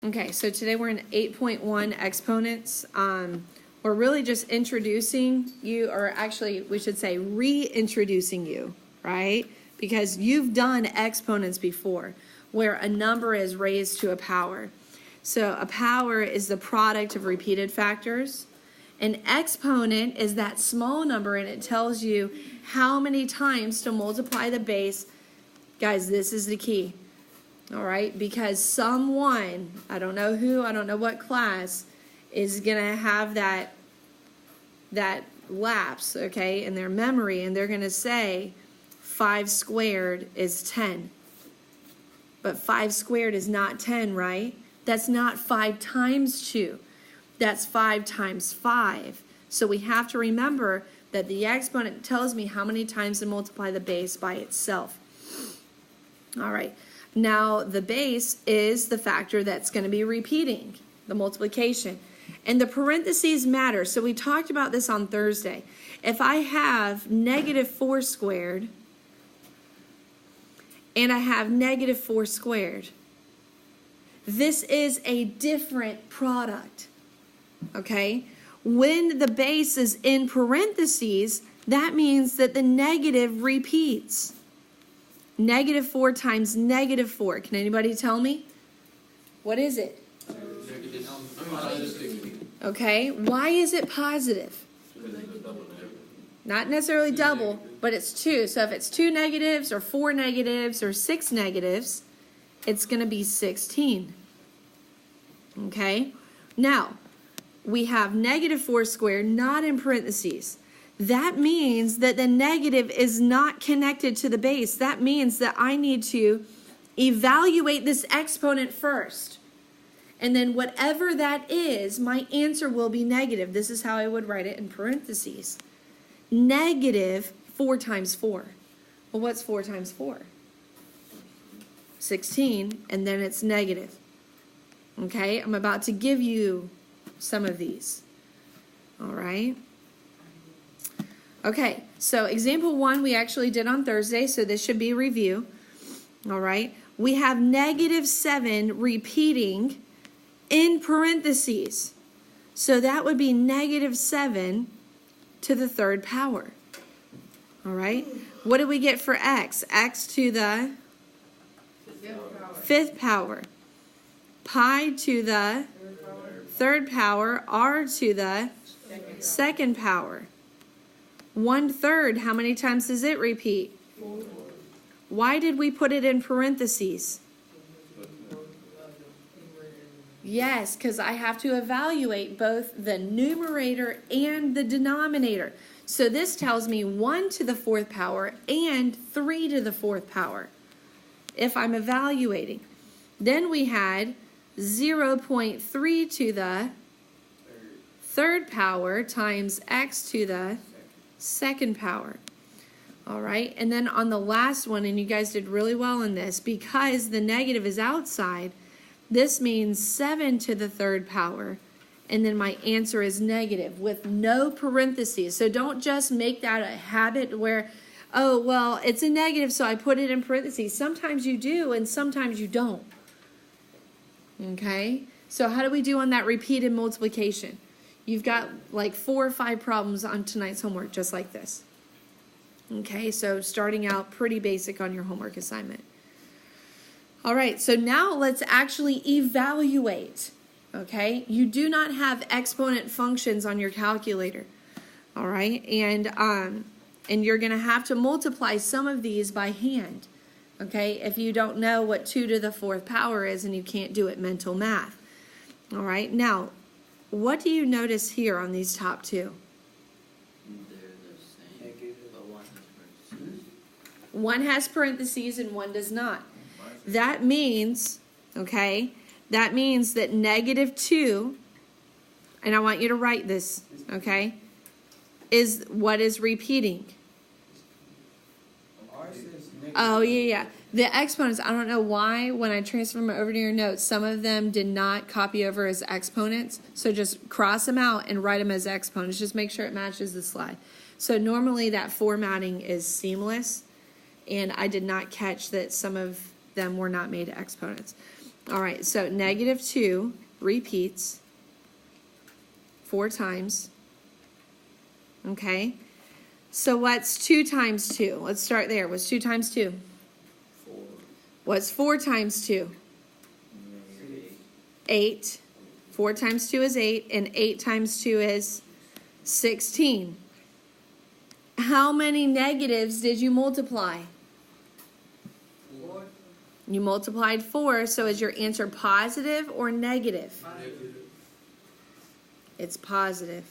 Okay, so today we're in 8.1 exponents. We're really just introducing you, or actually we should say reintroducing you, right? Because you've done exponents before where a number is raised to a power. So a power is the product of repeated factors. An exponent is that small number, and it tells you how many times to multiply the base. Guys, this is the key. All right, because someone, I don't know who, I don't know what class, is going to have that lapse, okay, in their memory, and they're going to say 5 squared is 10. But 5 squared is not 10, right? That's not 5 times 2. That's 5 times 5. So we have to remember that the exponent tells me how many times to multiply the base by itself. All right. Now, the base is the factor that's going to be repeating, the multiplication. And the parentheses matter. So we talked about this on Thursday. If I have negative 4 squared and I have negative 4 squared, this is a different product, okay? When the base is in parentheses, that means that the negative repeats. Negative 4 times negative 4. Can anybody tell me? What is it? Okay, why is it positive? Not necessarily double, but it's 2. So if it's 2 negatives or 4 negatives or 6 negatives, it's going to be 16. Okay, now we have negative 4 squared, not in parentheses. That means that the negative is not connected to the base. That means that I need to evaluate this exponent first. And then whatever that is, my answer will be negative. This is how I would write it in parentheses. Negative 4 times 4. Well, what's 4 times 4? 16, and then it's negative. Okay, I'm about to give you some of these. All right. Okay, so example 1 we actually did on Thursday, so this should be a review. All right, we have negative 7 repeating in parentheses. So that would be negative 7 to the 3rd power. All right, what do we get for x? X to the 5th power. Pi to the 3rd power. R to the 2nd power. 1/3, how many times does it repeat? 4. Why did we put it in parentheses? Yes, because I have to evaluate both the numerator and the denominator. So this tells me 1 to the 4th power and 3 to the 4th power if I'm evaluating. Then we had 0.3 to the 3rd power times x to the 2nd power. All right, and then on the last one, and you guys did really well in this, because the negative is outside, this means 7 to the 3rd power, and then my answer is negative with no parentheses. So don't just make that a habit where, oh, well, it's a negative, so I put it in parentheses. Sometimes you do, and sometimes you don't. Okay, so how do we do on that repeated multiplication? You've got like 4 or 5 problems on tonight's homework, just like this. Okay, so starting out pretty basic on your homework assignment. All right, so now let's actually evaluate. Okay, you do not have exponent functions on your calculator. All right, and you're going to have to multiply some of these by hand. Okay, if you don't know what 2 to the 4th power is and you can't do it mental math. All right, now, what do you notice here on these top 2? They're the same, but one has parentheses. One has parentheses and one does not. That means, okay, that means that negative 2, and I want you to write this, okay, is what is repeating. Oh, yeah. The exponents, I don't know why, when I transfer them over to your notes, some of them did not copy over as exponents. So just cross them out and write them as exponents. Just make sure it matches the slide. So normally that formatting is seamless, and I did not catch that some of them were not made exponents. All right, so negative 2 repeats 4 times. Okay, so what's 2 times 2? Let's start there. What's 2 times 2? 4. What's 4 times 2? 8. 4 times 2 is 8, and 8 times 2 is 16. How many negatives did you multiply? 4. You multiplied 4, so is your answer positive or negative? Negative. It's positive.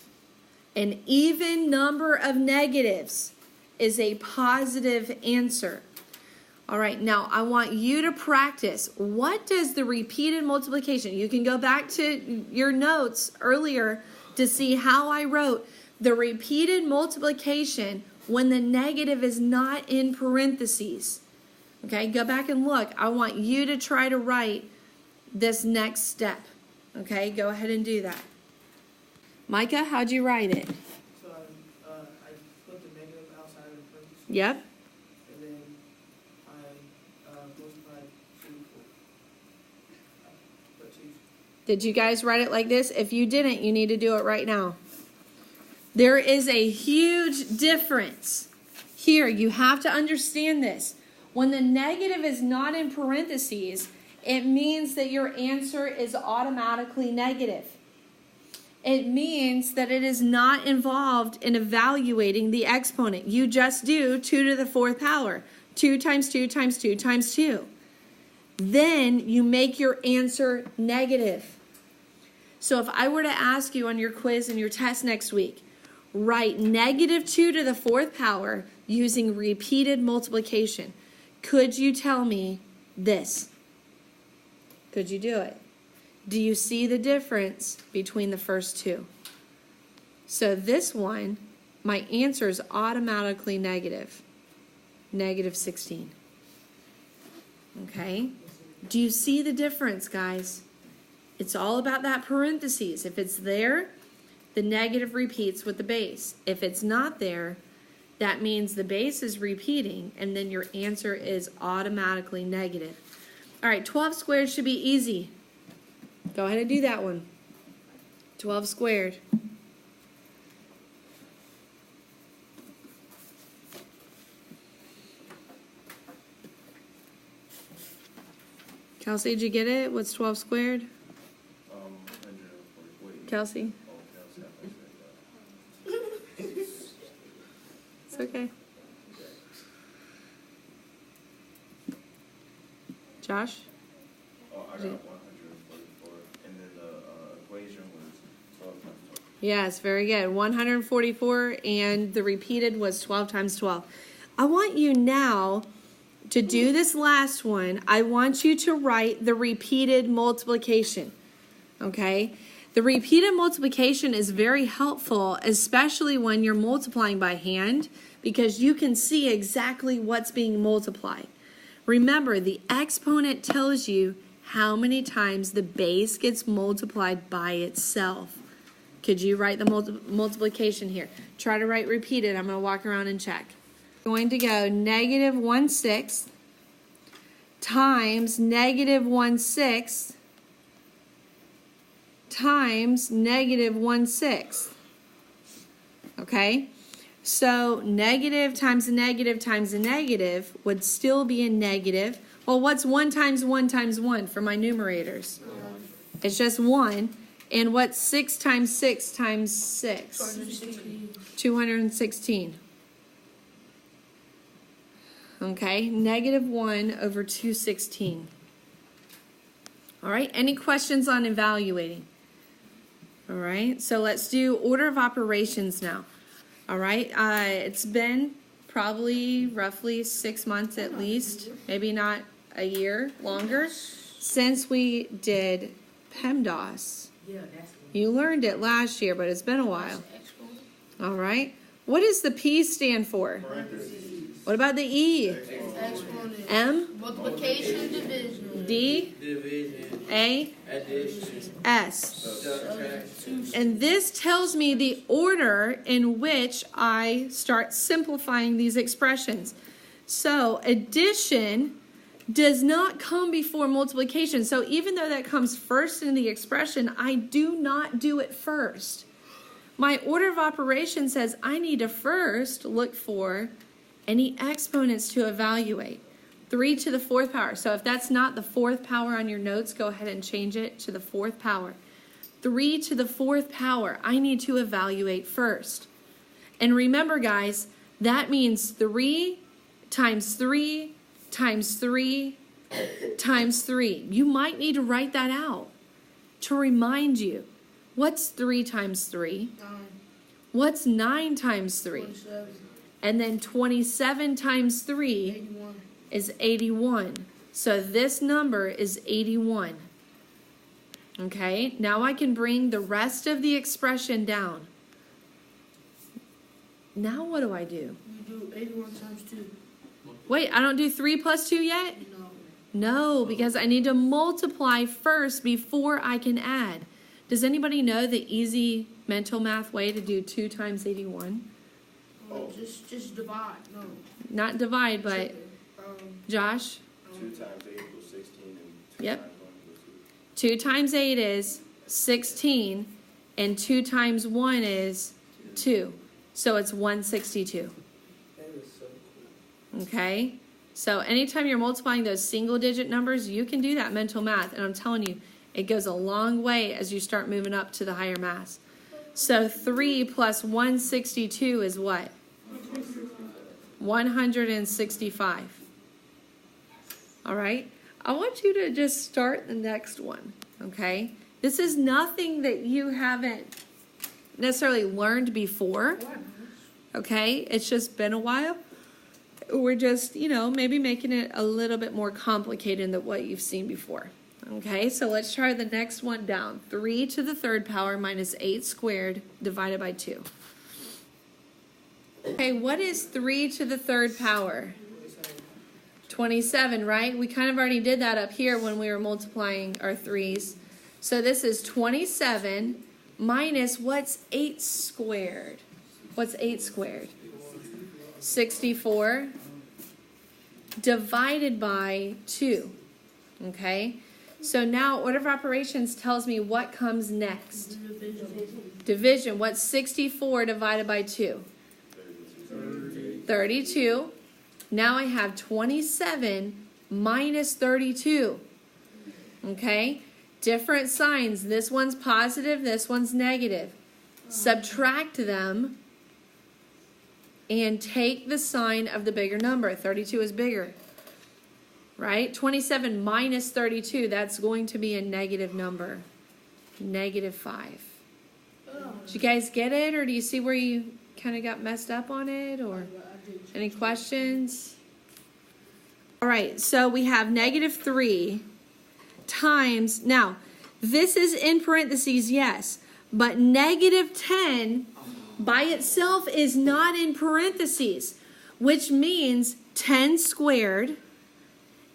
An even number of negatives is a positive answer. All right, now I want you to practice. What does the repeated multiplication? You can go back to your notes earlier to see how I wrote the repeated multiplication when the negative is not in parentheses. Okay, go back and look. I want you to try to write this next step. Okay, go ahead and do that. Micah, how'd you write it? So I put the negative outside of the parentheses. Yep. And then I multiplied 2 put 2. Did you guys write it like this? If you didn't, you need to do it right now. There is a huge difference here. You have to understand this. When the negative is not in parentheses, it means that your answer is automatically negative. It means that it is not involved in evaluating the exponent. You just do 2 to the 4th power. 2 times 2 times 2 times 2. Then you make your answer negative. So if I were to ask you on your quiz and your test next week, write negative 2 to the 4th power using repeated multiplication, could you tell me this? Could you do it? Do you see the difference between the first two? So this one, my answer is automatically negative. Negative 16. Okay? Do you see the difference, guys? It's all about that parentheses. If it's there, the negative repeats with the base. If it's not there, that means the base is repeating, and then your answer is automatically negative. All right, 12 squared should be easy. Go ahead and do that one. 12 squared. Kelsey, did you get it? What's 12 squared? 140. Kelsey? Oh, Kelsey, It's okay. Josh? oh, I got 144, and then the equation was 12 times 12. Yes, very good. 144, and the repeated was 12 times 12. I want you now to do this last one. I want you to write the repeated multiplication, okay? The repeated multiplication is very helpful, especially when you're multiplying by hand, because you can see exactly what's being multiplied. Remember, the exponent tells you how many times the base gets multiplied by itself. Could you write the multiplication here? Try to write repeated. I'm going to walk around and check. I'm going to go negative 1/6 times negative 1/6 times negative 1/6. Okay? So negative times a negative times a negative would still be a negative. Well, what's 1 times 1 times 1 for my numerators? It's just 1. And what's 6 times 6 times 6? 216. Okay, negative 1 over 216. All right, any questions on evaluating? All right, so let's do order of operations now. All right, it's been probably roughly 6 months at least, maybe not a year, longer, since we did PEMDAS. You learned it last year, but it's been a while. All right, what does the P stand for? What about the E? Exponent. M? Multiplication, division. D? Division. A? Addition. S. Subtraction. And this tells me the order in which I start simplifying these expressions. So addition does not come before multiplication. So even though that comes first in the expression, I do not do it first. My order of operation says I need to first look for any exponents to evaluate. 3 to the 4th power. So if that's not the 4th power on your notes, go ahead and change it to the 4th power. 3 to the 4th power, I need to evaluate first. And remember, guys, that means 3 times 3 times 3 times 3. You might need to write that out to remind you. What's 3 times 3? 9. What's 9 times 3? 27. And then 27 times 3 81. is 81. So this number is 81. Okay, now I can bring the rest of the expression down. Now what do I do? You do 81 times 2. Wait, I don't do 3 plus 2 yet? No. No, because I need to multiply first before I can add. Does anybody know the easy mental math way to do 2 times 81? Just divide. No. Not divide, but Josh? 2 times 8 equals 16, and 2 Yep. times 1 equals 2 times 8 is 16, and 2 times 1 is 2. So it's 162. That is so cool. Okay? So anytime you're multiplying those single digit numbers, you can do that mental math. And I'm telling you, it goes a long way as you start moving up to the higher maths. So 3 plus 162 is what? 165. All right? I want you to just start the next one, okay? This is nothing that you haven't necessarily learned before, okay? It's just been a while. We're just, maybe making it a little bit more complicated than what you've seen before. Okay, so let's try the next one down. 3 to the 3rd power minus 8 squared divided by 2. Okay, what is 3 to the 3rd power? 27, right? We kind of already did that up here when we were multiplying our 3's. So this is 27 minus what's 8 squared? What's 8 squared? 64 divided by 2. Okay? So now order of operations tells me what comes next. Division. What's 64 divided by 2? 32. Now I have 27 minus 32. Okay? Different signs. This one's positive, this one's negative. Subtract them and take the sign of the bigger number. 32 is bigger. Right? 27 minus 32, that's going to be a negative number. Negative 5. Did you guys get it? Or do you see where you kind of got messed up on it? Or any questions? All right, so we have negative 3 times, now, this is in parentheses, yes, but negative 10 by itself is not in parentheses, which means 10 squared,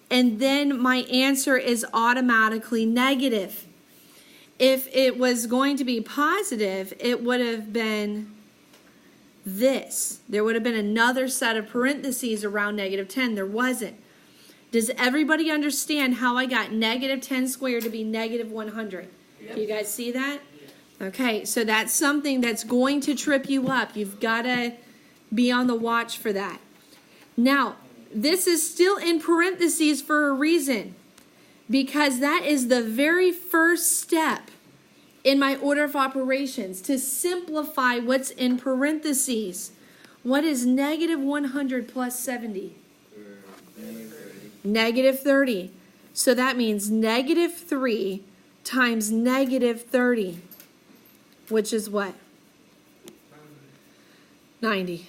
and then my answer is automatically negative. If it was going to be positive, it would have been this. There would have been another set of parentheses around negative 10. There wasn't. Does everybody understand how I got negative 10 squared to be negative 100? Yep. Do you guys see that? Okay, so that's something that's going to trip you up. You've got to be on the watch for that. Now, this is still in parentheses for a reason, because that is the very first step in my order of operations to simplify what's in parentheses. What is negative 100 plus 70? Negative 30. So that means negative 3 times negative 30, which is what? 90.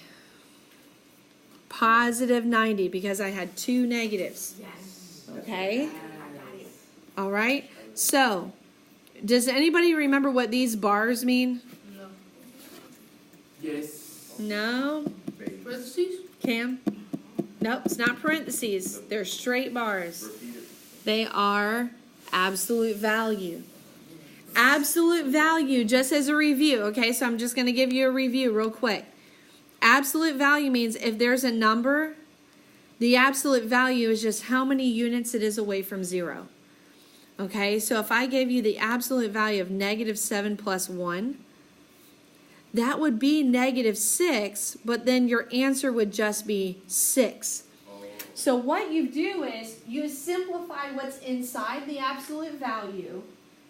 Positive 90, because I had 2 negatives. Yes. Okay? All right. So, does anybody remember what these bars mean? No. Yes. No? Parentheses? Cam? Nope, it's not parentheses. They're straight bars. They are absolute value. Absolute value, just as a review, okay? So I'm just going to give you a review real quick. Absolute value means if there's a number The absolute value is just how many units it is away from 0. Okay, so if I gave you the absolute value of negative 7 plus 1, that would be negative 6, but then your answer would just be 6. So what you do is you simplify what's inside the absolute value,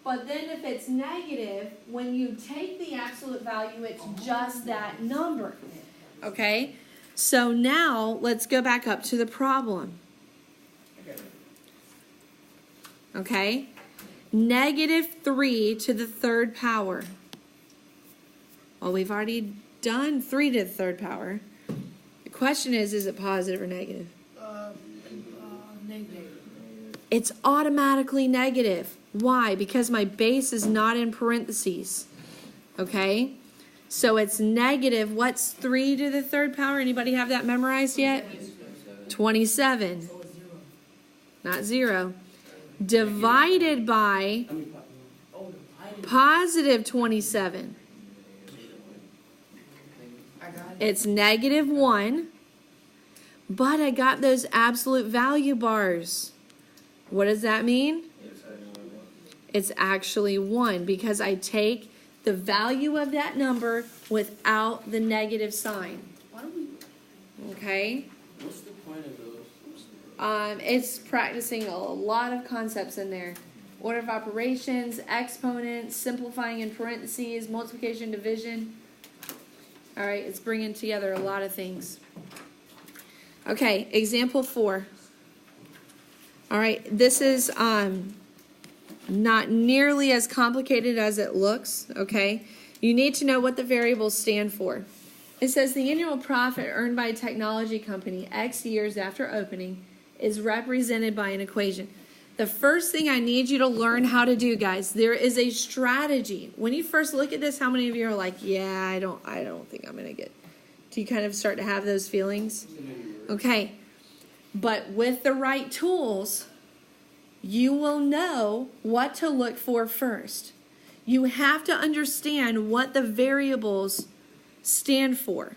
but then if it's negative, when you take the absolute value, it's just that number. Okay? So now let's go back up to the problem. Okay? Negative 3 to the third power. Well, we've already done 3 to the third power. The question is it positive or negative? Negative. It's automatically negative. Why? Because my base is not in parentheses. Okay? So it's negative. What's 3 to the third power? Anybody have that memorized yet? 27. Not 0. Divided by positive 27. It's negative 1. But I got those absolute value bars. What does that mean? It's actually 1 because I take the value of that number without the negative sign. Okay? What's the point of those? It's practicing a lot of concepts in there. Order of operations, exponents, simplifying in parentheses, multiplication, division. All right, it's bringing together a lot of things. Okay, example 4. All right, this is not nearly as complicated as it looks, okay? You need to know what the variables stand for. It says the annual profit earned by a technology company X years after opening is represented by an equation. The first thing I need you to learn how to do, guys, there is a strategy. When you first look at this, how many of you are like, yeah, I don't think I'm going to get. Do you kind of start to have those feelings? Okay. But with the right tools, you will know what to look for first. You have to understand what the variables stand for.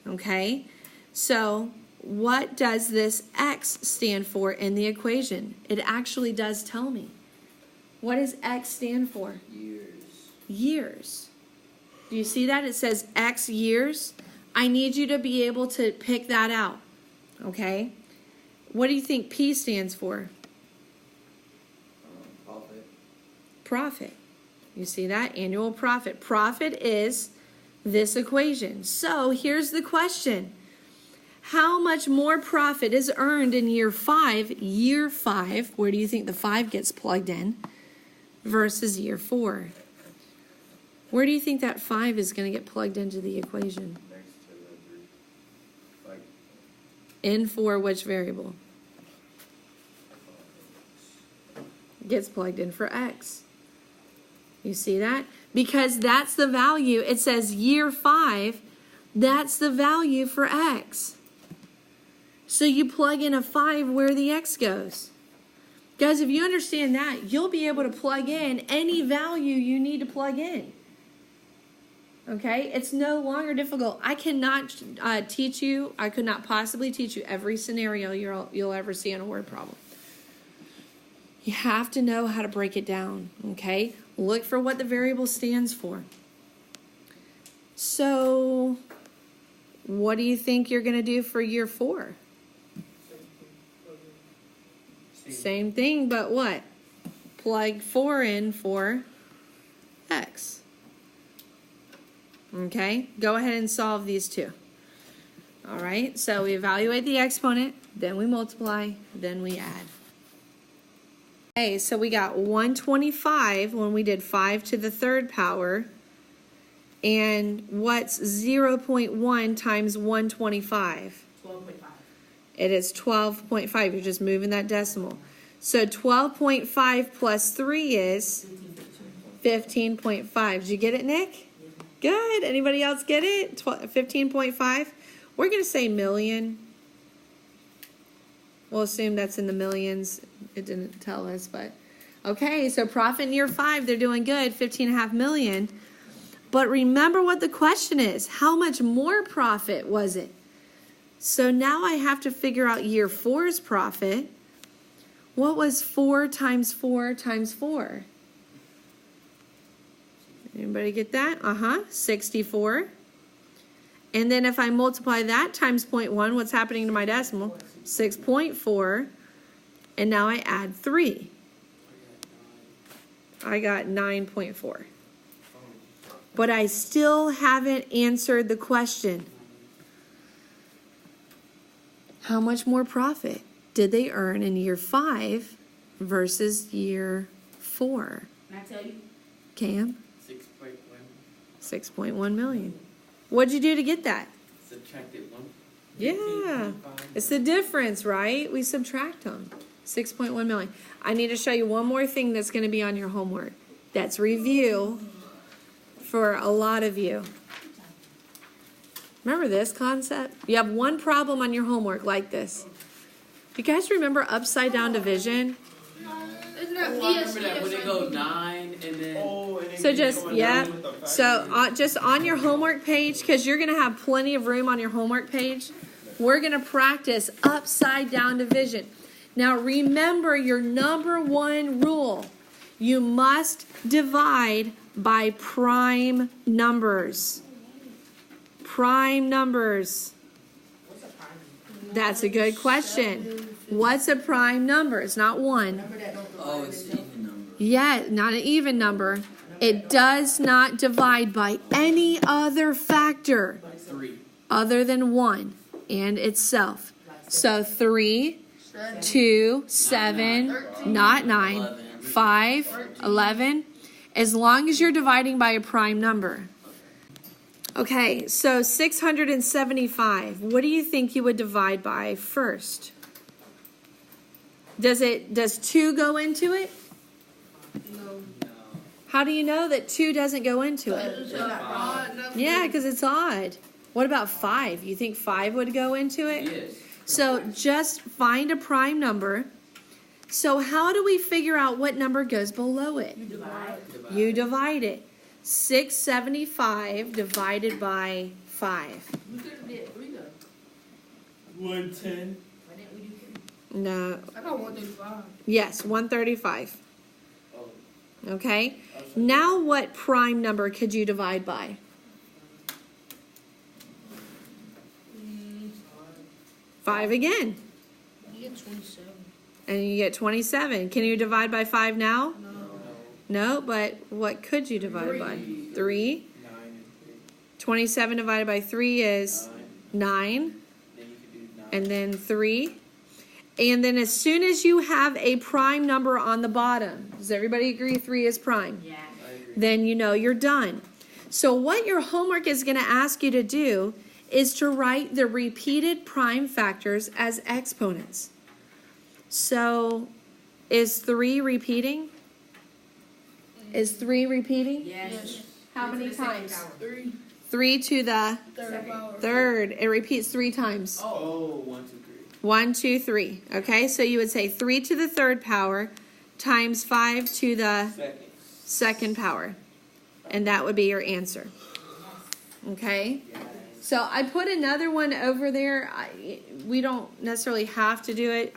Okay? So, what does this X stand for in the equation? It actually does tell me. What does X stand for? Years. Years. Do you see that? It says X years. I need you to be able to pick that out. Okay? What do you think P stands for? Profit. Profit. You see that? Annual profit. Profit is this equation. So here's the question. How much more profit is earned in year 5, where do you think the 5 gets plugged in, versus year 4? Where do you think that 5 is going to get plugged into the equation? Next to the 3. Like, In for which variable? Gets plugged in for X. You see that? Because that's the value. It says year 5, that's the value for X. So you plug in a 5 where the X goes. Guys, if you understand that, you'll be able to plug in any value you need to plug in. Okay? It's no longer difficult. I cannot teach you, I could not possibly teach you every scenario you'll ever see on a word problem. You have to know how to break it down. Okay? Look for what the variable stands for. So, what do you think you're going to do for year 4? Same thing, but what? Plug 4 in for X. Okay, go ahead and solve these two. All right, so we evaluate the exponent, then we multiply, then we add. Okay, so we got 125 when we did 5 to the third power. And what's 0.1 times 125? 12.5. It is 12.5. You're just moving that decimal. So 12.5 plus 3 is 15.5. Did you get it, Nick? Good. Anybody else get it? 15.5. We're going to say million. We'll assume that's in the millions. It didn't tell us, but okay. So profit in year 5, they're doing good. 15.5 million. But remember what the question is. How much more profit was it? So now I have to figure out year 4's profit. What was 4 times 4 times 4? Anybody get that? 64. And then if I multiply that times 0.1, what's happening to my decimal? 6.4. And now I add 3. I got 9.4. But I still haven't answered the question. How much more profit did they earn in year 5 versus year 4? Can I tell you? Cam? 6.1. 6.1 million. What'd you do to get that? Subtracted 1. Yeah. It's the difference, right? We subtract them. 6.1 million. I need to show you one more thing that's going to be on your homework. That's review for a lot of you. Remember this concept? You have one problem on your homework like this. Do you guys remember upside down division? Isn't that Oh, I remember that when they go 9 and then. Oh, and then So keep just, going yeah. down with the factor. So just on your homework page, because you're going to have plenty of room on your homework page, we're going to practice upside down division. Now remember your number 1 rule. You must divide by prime numbers. Prime numbers. That's a good question. What's a prime number? It's not 1. Oh, it's an even number. Yeah, not an even number. It does not divide by any other factor 3. other than 1 and itself. So 3, 2, 7, not 9, 11. 5, 11, as long as you're dividing by a prime number. Okay, so 675, what do you think you would divide by first? Does 2 go into it? No. No. How do you know that 2 doesn't go into it? It's an odd number. Yeah, because it's odd. What about 5? You think 5 would go into it? Yes. So just find a prime number. So how do we figure out what number goes below it? You divide. You divide it. 675 divided by 5. We could have did 3 though. 110. Why didn't we do 3? No. I got 135. Yes, 135. Oh. Okay. Now what prime number could you divide by? 5 again. You get 27. And you get 27. Can you divide by 5 now? No. No, but what could you divide by? 3. 9 and 3. 27 divided by 3 is 9. Then you could do 9. And then 3. And then as soon as you have a prime number on the bottom, does everybody agree 3 is prime? Yeah. I agree. Then you know you're done. So what your homework is going to ask you to do is to write the repeated prime factors as exponents. So is 3 repeating? Is 3 repeating? Yes. How many times? 3. 3 to the Third power. third. It repeats 3 times. Oh, 1, 2, 3. 1, 2, 3. Okay, so you would say 3 to the third power times 5 to the second power. And that would be your answer. Okay? So I put another one over there. We don't necessarily have to do it.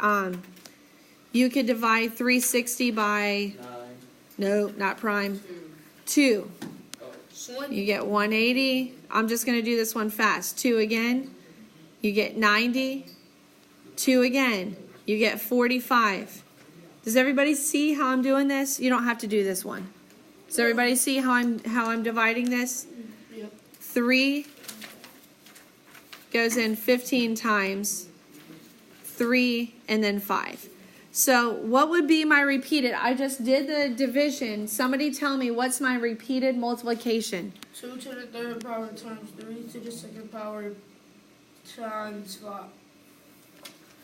You could divide 360 by, 9. no, not prime, 2. You get 180. I'm just going to do this one fast. 2 again. You get 90. 2 again. You get 45. Does everybody see how I'm doing this? You don't have to do this one. Does everybody see how I'm dividing this? Yep. 3 goes in 15 times. 3 and then 5. So what would be my repeated? I just did the division. Somebody tell me what's my repeated multiplication. 2 to the third power times 3 to the second power times 5.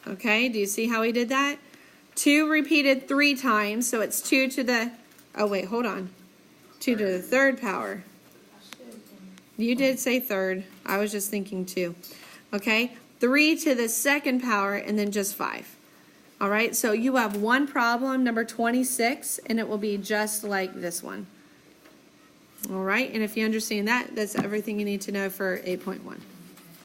Okay, do you see how we did that? 2 repeated 3 times, so it's 2 to the, oh wait, hold on. 2 to the third power. You did say third. I was just thinking 2. Okay, 3 to the second power, and then just 5. All right, so you have one problem, number 26, and it will be just like this one. All right, and if you understand that, that's everything you need to know for 8.1.